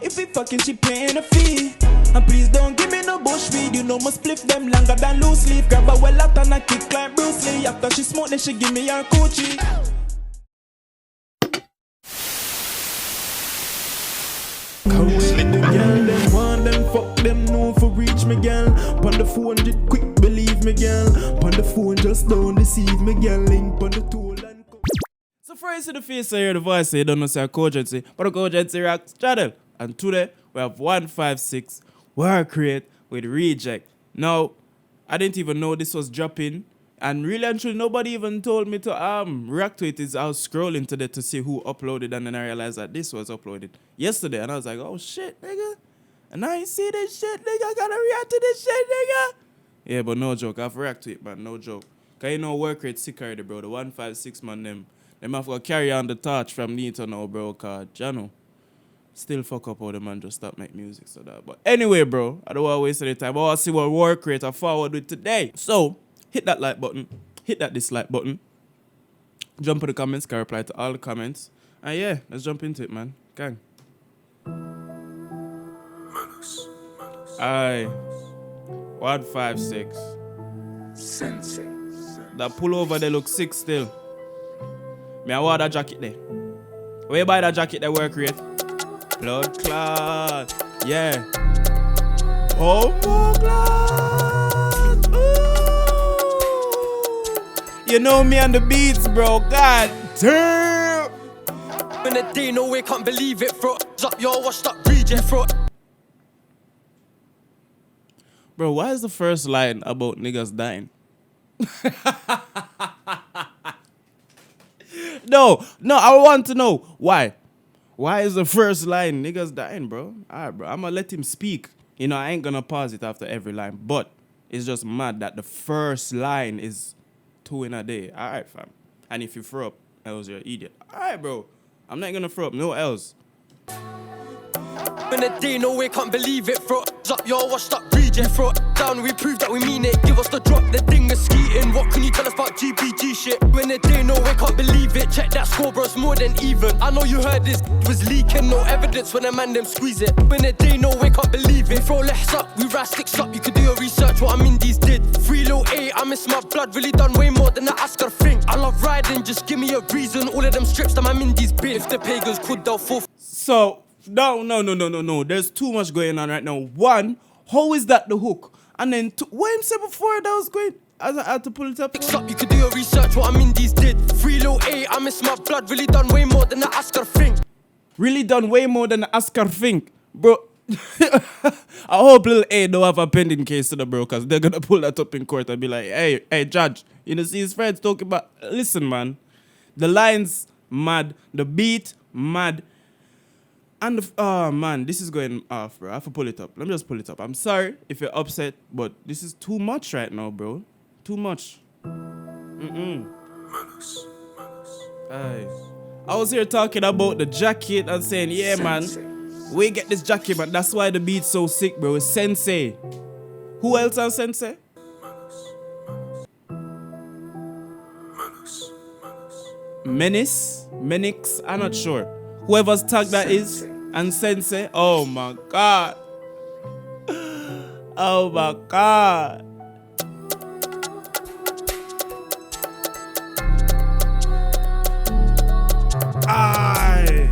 If we fucking, she paying a fee. And please don't give me no bush weed. You know must split them longer than loose leaf. Grab a well out and I kick like Bruce Lee. After she smoke, then she give me her coochie. Come with the girl, them want them, fuck them, no for reach me, girl. Pon the 400, quick believe me, girl. Pon the phone, just don't deceive me, girl. Link pon the tool and so first to the face, I hear the voice, you don't know say KOGENCY, but the KOGENCY Rocks channel. And today, we have 156 WorkRate with Reject. Now, I didn't even know this was dropping. And really and truly, nobody even told me to react to it. I was scrolling today to see who uploaded, and then I realized that this was uploaded yesterday. And I was like, oh shit, nigga. And I ain't see this shit, nigga. I gotta react to this shit, nigga. Yeah, but no joke. I have to react to it, man. No joke. Cause you know WorkRate sick already, bro. The 156 man, them have to carry on the torch from Nito now, bro. Cause, you know, still fuck up all the man just stop make music, so that. But anyway, bro, I don't want to waste any time. I want to see what WorkRate I forward with today. So, hit that like button, hit that dislike button, jump in the comments, can reply to all the comments. And yeah, let's jump into it, man. Gang. Aye. 156. Sensei. That pullover they look sick still. Me I want that jacket there. Where you buy that jacket there, WorkRate? Blood clot. Yeah. Oh, clot. You know me on the beats, bro. God damn. When the day, no way, can't believe it, bro. Up your washed up reject, bro. Bro, why is the first line about niggas dying? No, I want to know why. Why is the first line niggas dying, bro? Alright, bro, I'm gonna let him speak. You know, I ain't gonna pause it after every line, but it's just mad that the first line is 2 in a day. Alright, fam. And if you throw up, else you're an idiot. Alright, bro. I'm not gonna throw up no else. When the day, no way, can't believe it, bro. Up your washed up reject, bro. Down, we prove that we mean it. Give us the drop, the thing is skeeting. What can you tell us about GPG shit? When the day, no way, can't believe it. Check that score, bro, it's more than even. I know you heard this was leaking, no evidence when a man them squeeze it. When the day, no way, can't believe it. We throw less up, we rise sticks up. You could do your research, what I'm Indies did. 3 low A, I miss my blood, really done way more than the Oscar thing. I love riding, just give me a reason. All of them strips that my Mindy's bid. If the pagans could, they'll fall. So, no. There's too much going on right now. One, how is that the hook? And then, what him said before that was going? I had to pull it up. Up, you could do your research, what I'm Indies did. 3 low A, I miss my blood, really done way more than the Oscar thing. Really done way more than the Oscar thing, bro. I hope little A don't have a pending case to the bro, because they're gonna pull that up in court and be like, hey, judge, you know, see his friends talking about. Listen, man, the lines mad, the beat mad. And oh man, this is going off, bro. I have to pull it up. Let me just pull it up. I'm sorry if you're upset, but this is too much right now, bro. Too much. Aye. I was here talking about the jacket and saying, yeah, man, we get this jacket, man. That's why the beat's so sick, bro. It's Sensei. Who else on Sensei? Menix? I'm not sure. Whoever's tag that is, and Sensei. Oh my god. Oh my god. Aye.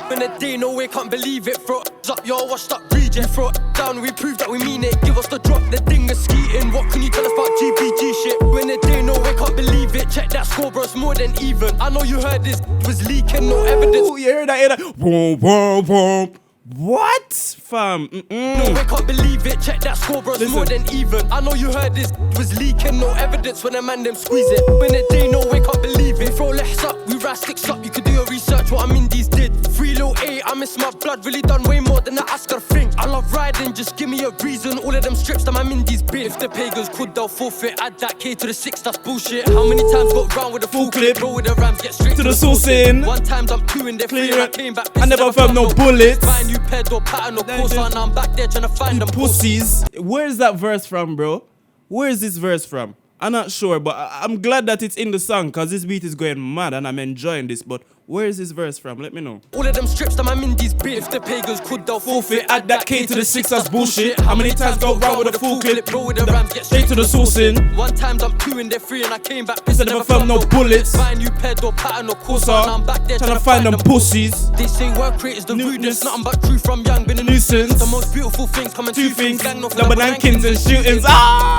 When the day, no way, can't believe it, bro. Up your washed up reject, bro. Down, we prove that we mean it. Give us the drop, the thing is skeeting. What can you tell us about GPG shit? When the day, no way, can't believe it. Check that score, bro, it's more than even. I know you heard this was leaking, no evidence. You hear that? Boom, boom, boom. What? Fam? No way, can't believe it. Check that score, bro, it's more than even. I know you heard this was leaking, no evidence when a man them squeeze it. When the day, no way, can't believe it. We throw less up, we rise sticks up. You could do your research, what I'm Indies did. 3 low A, I miss my blood, really done way more than the Oscar thing. I love riding, just give me a reason. All of them strips that my Mindy's bid. If the pagans could, they'll forfeit. Add that K to the 6, that's bullshit. How many times got round with a full clip? Roll with the Rams, get straight to the sauce in. 1 time I'm 2 in there, 3 and I came back. I never felt no bullets. Buy a new ped or pattern or course, and I'm back there trying to find them pussies. Where's that verse from, bro? Where is this verse from? I'm not sure, but I'm glad that it's in the song because this beat is going mad and I'm enjoying this. But where is this verse from? Let me know. All of them strips that my Mindy's bit. If the pagans could, they'll forfeit. Add that K to the 6, that's bullshit. How many times go round with a full clip? Bro, with the rams, get straight to the sourcing. One time I'm 2 and they're 3 and I came back. Pissed, I never found no bullets. Buy a new ped or pattern or course on. I'm back there trying to find them pussies. They say WorkRate is the rudest. Nothing but true from young, been a nuisance. The most beautiful things coming two things. Double nankins and shootings. Oh,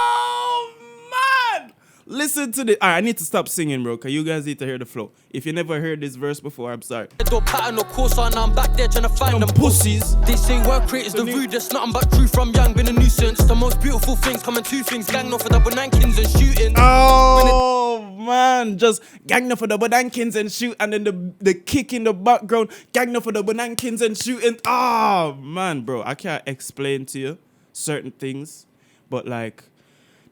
man. Listen to this. Alright, I need to stop singing, bro, because you guys need to hear the flow. If you never heard this verse before, I'm sorry. Or pattern or course on. I'm back there trying to find them pussies. They say WorkRate is the rudest. Nothing but true from young, been a nuisance. The most beautiful things coming two things. Gang off for double nankins and shootings. Oh, man, just gang up for the banankins and shoot, and then the kick in the background, gang up for the banankins and shooting. Oh, man, bro, I can't explain to you certain things, but like,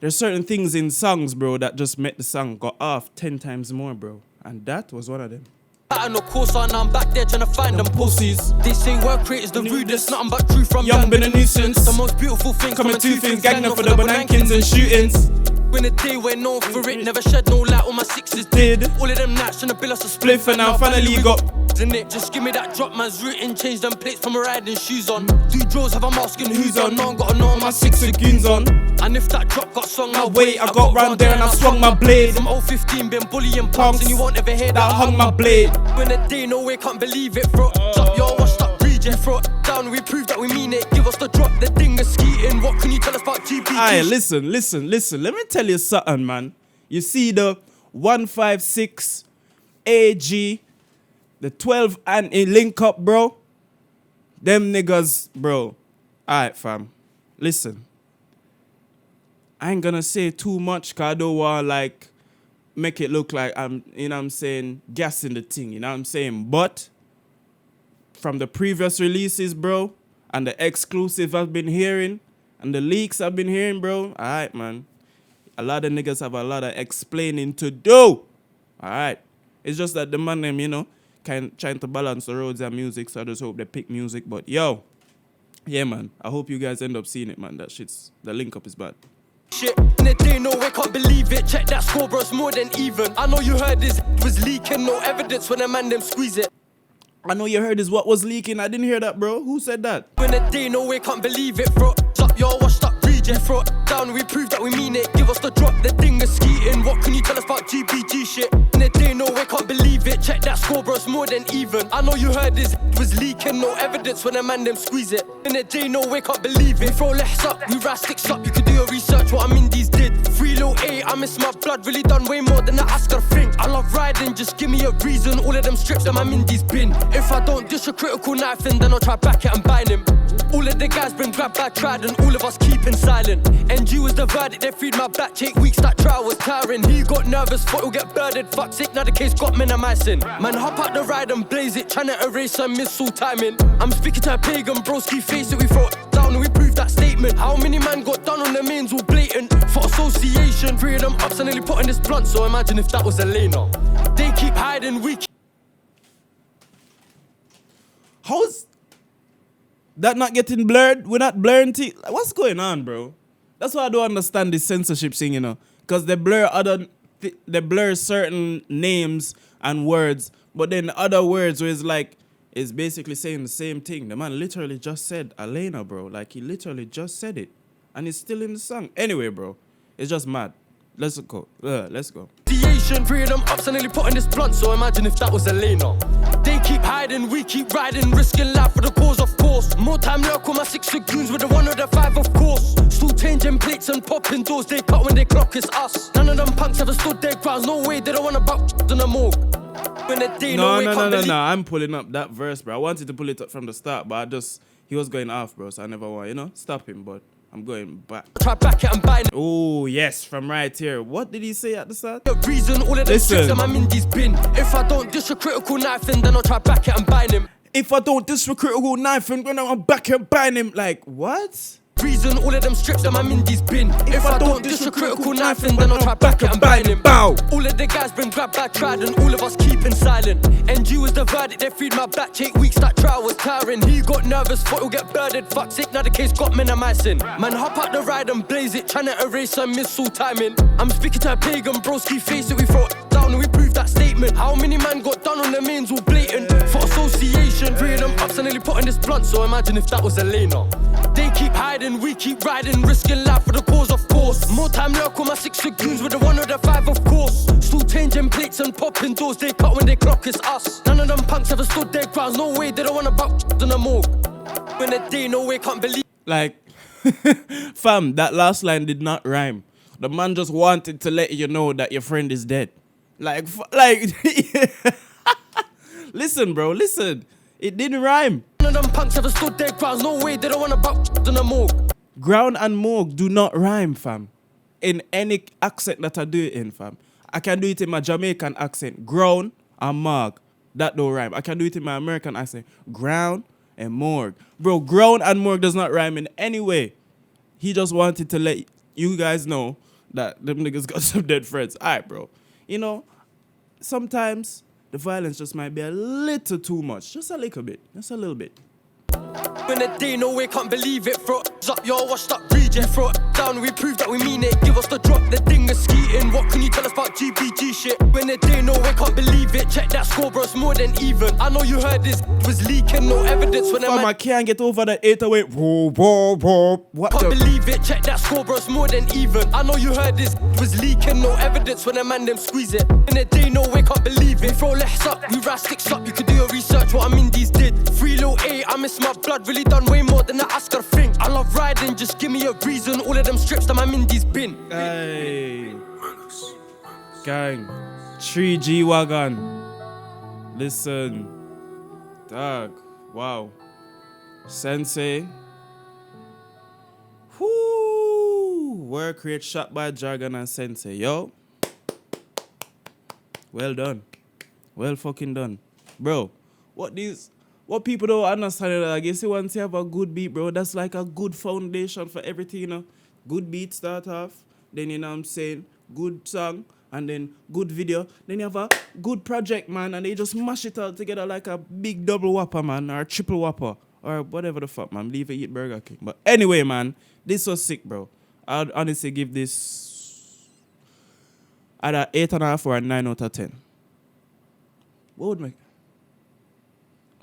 there's certain things in songs, bro, that just make the song go off 10 times more, bro, and that was one of them. Pattern or course on, I'm back there trying to find them pussies. They say WorkRate is the rudest, nothing but true from young, been a nuisance. The most beautiful things coming two things, gang up for the banankins and shootings. When the day went known for it, never shed no light on my sixes did. All of them nights trying to bill us a spliff, and now finally got in it. Just give me that drop, man's written, change them plates from riding shoes on. Do draws, have I'm asking who's on. No, gotta know my 6 goons on. And if that drop got swung my way, I got round there and I swung my blade. From 015 been bullying punks, and you won't ever hear that I hung my blade. When the day no way, can't believe it, bro. Up your washed up reject, throw it down, we prove that we mean it. Give us the drop, the thing is skeeting. What can you tell us about GP? Aye, listen. Let me tell you something, man. You see the 156 AG, the 12 and a link up, bro. Them niggas, bro. Alright, fam. Listen. I ain't gonna say too much cause I don't want like make it look like I'm, you know what I'm saying, gassing the thing, you know what I'm saying? But from the previous releases, bro, and the exclusive I've been hearing, and the leaks I've been hearing, bro, alright, man. A lot of niggas have a lot of explaining to do. Alright. It's just that the man them, you know, trying to balance the roads and music, so I just hope they pick music. But yo, yeah, man, I hope you guys end up seeing it, man. The link up is bad. Shit, in the day, no way, can't believe it. Check that score, bro, it's more than even. I know you heard this was leaking, no evidence when a man them squeeze it. I know you heard this what was leaking. I didn't hear that, bro. Who said that? In the day, no way, can't believe it, bro. Up your washed up reject, throw it down, we prove that we mean it. Give us the drop, the thing is skeeting. What can you tell us about GPG shit? In the day, no way, can't believe it. Check that score, bro, it's more than even. I know you heard this was leaking, no evidence when a man them squeeze it. In the day, no way, can't believe it. We throw less up, we rise sticks up. You could do your research, what I mean these did. 3 low A, I miss my blood, really done way more than I ask her to think. I love riding, just give me a reason. All of them strips that my Mindy's bin. If I don't dish a critical knife in, then I'll try back it and bind him. All of the guys been grabbed by Trident, all of us keeping silent. NG was the verdict, they freed my back, 8 weeks, that trial was tiring. He got nervous, thought he'll get birded, fuck's sake, now the case got minimizing. Man, hop out the ride and blaze it, trying to erase and miss all timing. I'm speaking to a pagan, broski, face it, we throw it down and we prove that statement. How many man got done on the mains all blatant? For association, 3 of them ups and nearly put in this blunt, so imagine if that was Elena. They keep hiding, we keep... How's that not getting blurred? We're not blurring teeth. What's going on, bro? That's why I don't understand this censorship thing, you know. Because they blur they blur certain names and words, but then other words where it's like, it's basically saying the same thing. The man literally just said Elena, bro. Like, he literally just said it. And it's still in the song. Anyway, bro, it's just mad. Let's go. Let's go. 3 of them ups and nearly put in this blunt, so imagine if that was Elena. They keep hiding, we keep riding, risking life for the cause, of course. More time lurk on my 6 goons with the 1 or the 5, of course. Still changing plates and popping doors, they cut when they clock, it's us. None of them punks ever stood their grounds, no way, they don't want about in the morgue. When the day no, I'm pulling up that verse, bro. I wanted to pull it up from the start, but he was going off, bro, so I never want, you know, stop him, but I'm going back. Try back it and bind. Oh, yes, from right here. What did he say at the start? The reason all of them strips that my Mindy's bin. If I don't dish a critical knife in, then I'll try back it and bind him. If I don't dish a critical knife in, then I'll back it and bind him. Like, what? reason. All of them strips that my Mindy's bin. If I don't dish a critical knife in, then I'll try back it and bite him. Bow. All of the guys been grabbed by Trident, all of us keeping silent. NG was the verdict, they freed my batch 8 weeks, that trial was tiring. He got nervous, thought he'll get birded. Fuck's sake, now the case got minimizing. Man, hop out the ride and blaze it, trying to erase some missile timing. I'm speaking to a pagan, broski face it, we throw it down and we prove that statement. How many man got done on the mains all blatant? For association, 3 of them ups and nearly put in this blunt, so imagine if that was Elena. They keep hiding, we keep riding, risking life for the cause, of course. More time lurk on my 6 goons with the 1 or the 5, of course. Still changing plates and popping doors, they cut when they clock, it's us. None of them punks ever stood their grounds, no way, they don't wanna buck in the morgue. When the day, no way, can't believe. Like, fam, that last line did not rhyme. The man just wanted to let you know that your friend is dead. Like, listen, bro, listen. It didn't rhyme. None of them punks ever stood their grounds, no way, they don't wanna buck in the morgue. Ground and morgue do not rhyme, fam. In any accent that I do it in, fam. I can do it in my Jamaican accent. Ground and morgue. That don't rhyme. I can do it in my American accent. Ground and morgue. Bro, ground and morgue does not rhyme in any way. He just wanted to let you guys know that them niggas got some dead friends. Alright, bro. You know, sometimes the violence just might be a little too much. Just a little bit. Just a little bit. When the day, no way, can't believe it. Throw it up, yo, washed up region. Throw it down, we prove that we mean it. Give us the drop, the thing is skeeting. What can you tell us about GBG shit? When the day, no way, can't believe it. Check that score, bro, it's more than even. I know you heard this was leaking, no evidence. When I can't get over the 808. Whoa, whoa, whoa. What can't believe it, check that score, bro, it's more than even. I know you heard this was leaking, no evidence. When a man them squeeze it. When the day, no way, can't believe it. Throw less up, we rise 6 up. You could do your research, what I mean these did. 3 little A, I miss my blood. Really done way more than the Oscar thing. I love riding, just give me a reason. All of them strips that my Mindy's bin. Hey, gang, 3G wagon. Listen, dog, wow, Sensei. Whoo, WorkRate shot by Jargon and Sensei, yo. Well done, well fucking done, bro. What people don't understand is, like, you see, once you have a good beat, bro, that's like a good foundation for everything, you know. Good beat start off, then, you know what I'm saying, good song, and then good video. Then you have a good project, man, and they just mash it all together like a big double whopper, man, or a triple whopper, or whatever the fuck, man. Leave it, eat Burger King. But anyway, man, this was sick, bro. I'd honestly give this either 8.5 or a 9 out of 10. What would make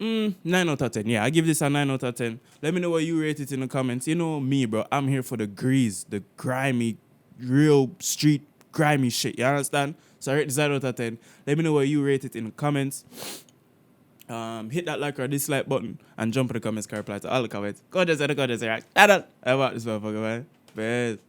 9 out of 10. Yeah, I give this a 9 out of 10. Let me know what you rate it in the comments. You know me, bro. I'm here for the grease, the grimy, real street grimy shit. You understand? So I rate this 9 out of 10. Let me know what you rate it in the comments. Hit that like or dislike button and jump in the comments. Can reply to all the comments. Go there, right? I about this motherfucker, man. Best.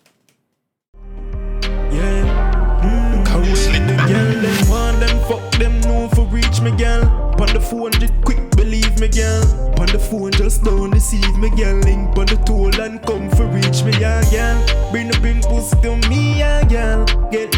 Yeah. Come slip the girl, them want them, fuck them, no for reach me, girl. On the 400 quick, believe me, girl. On the phone, just don't deceive me, girl. Link on the toll and come for reach me, yeah, girl. Bring the pussy to me, yeah, girl. Get